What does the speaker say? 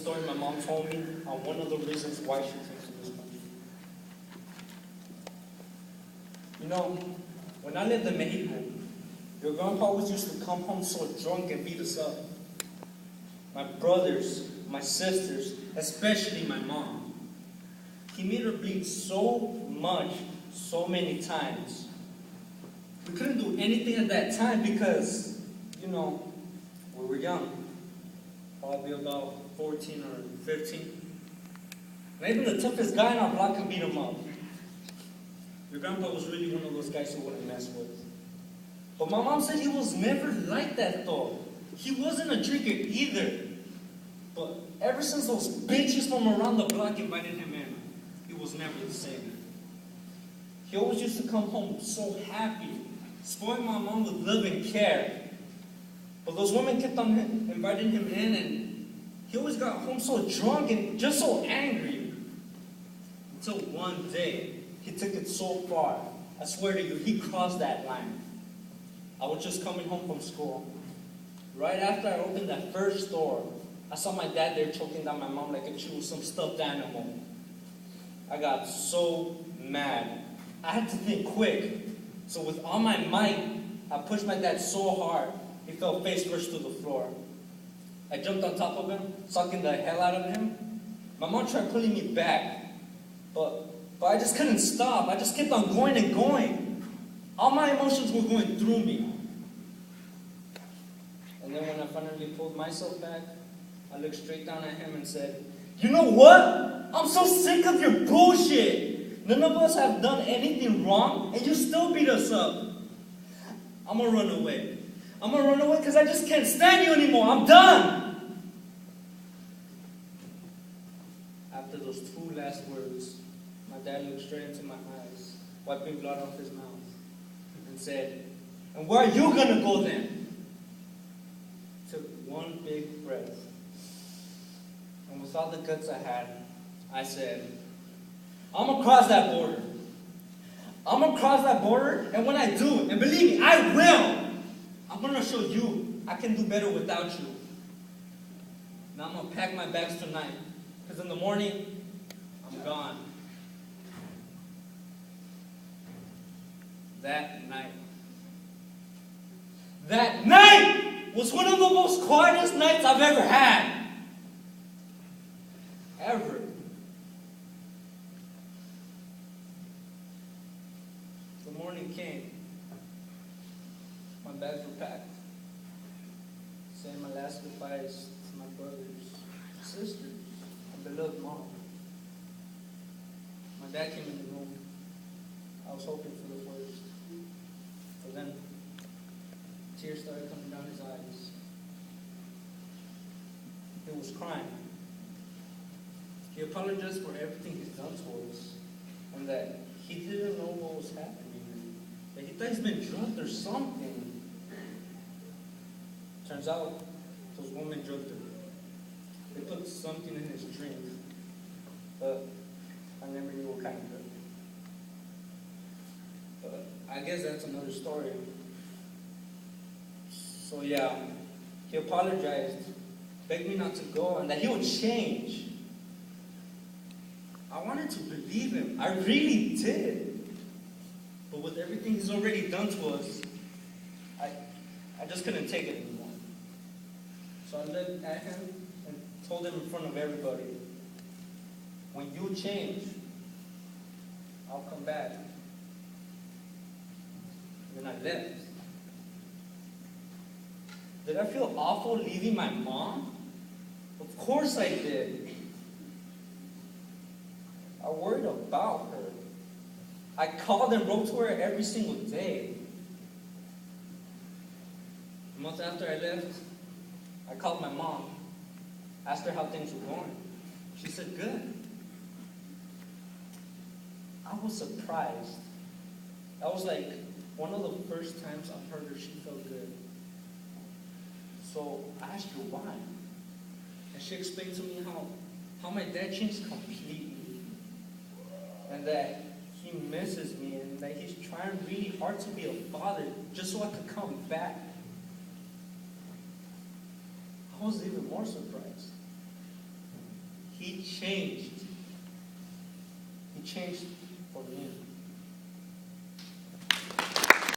story my mom told me on one of the reasons why she came to this country. You know, when I lived in Mexico, your grandpa always used to come home so drunk and beat us up. My brothers, my sisters, especially my mom. He made her bleed so much, so many times. We couldn't do anything at that time because, you know, we were young. Probably about 14 or 15. And even the toughest guy in our block could beat him up. Your grandpa was really one of those guys who wouldn't mess with. But my mom said he was never like that though. He wasn't a drinker either. But ever since those bitches from around the block invited him in, he was never the same. He always used to come home so happy, spoiling my mom with love and care. But those women kept on inviting him in, and he always got home so drunk and just so angry. Until one day, he took it so far. I swear to you, he crossed that line. I was just coming home from school. Right after I opened that first door, I saw my dad there choking down my mom like if she was some stuffed animal. I got so mad. I had to think quick. So with all my might, I pushed my dad so hard, he fell face first to the floor. I jumped on top of him, sucking the hell out of him. My mom tried pulling me back, but I just couldn't stop. I just kept on going and going. All my emotions were going through me. And then when I finally pulled myself back, I looked straight down at him and said, "You know what? I'm so sick of your bullshit. None of us have done anything wrong, and you still beat us up. I'm gonna run away. I'm gonna run away because I just can't stand you anymore. I'm done." After those two last words, my dad looked straight into my eyes, wiping blood off his mouth, and said, "And where are you gonna go then?" Took one big breath. And with all the guts I had, I said, "I'm gonna cross that border. I'm gonna cross that border, and when I do, and believe me, I will, I'm gonna show you I can do better without you. Now I'm gonna pack my bags tonight, because in the morning, I'm gone." That night was one of the most quietest nights I've ever had. Ever. The morning came. My bags were packed. Saying my last goodbyes to my brothers, sisters, my beloved mom. My dad came in the room. I was hoping for the worst. But then, tears started coming down his eyes. He was crying. He apologized for everything he's done to us, and that he didn't know what was happening, that he thought he's been drugged or something. Turns out, those women drugged him. They put something in his drink, but I never knew what kind of drug. But I guess that's another story. So yeah, he apologized, begged me not to go, and that he would change. I wanted to believe him. I really did. But with everything he's already done to us, I just couldn't take it anymore. So I looked at him and told him in front of everybody, "When you change, I'll come back." Then I left. Did I feel awful leaving my mom? Of course I did. I worried about her. I called and wrote to her every single day. A month after I left, I called my mom, asked her how things were going. She said, "Good." I was surprised. That was like one of the first times I've heard her she felt good. So I asked her why. And she explained to me how my dad changed completely. And that he misses me, and that he's trying really hard to be a father just so I could come back. I was even more surprised. He changed. He changed for me.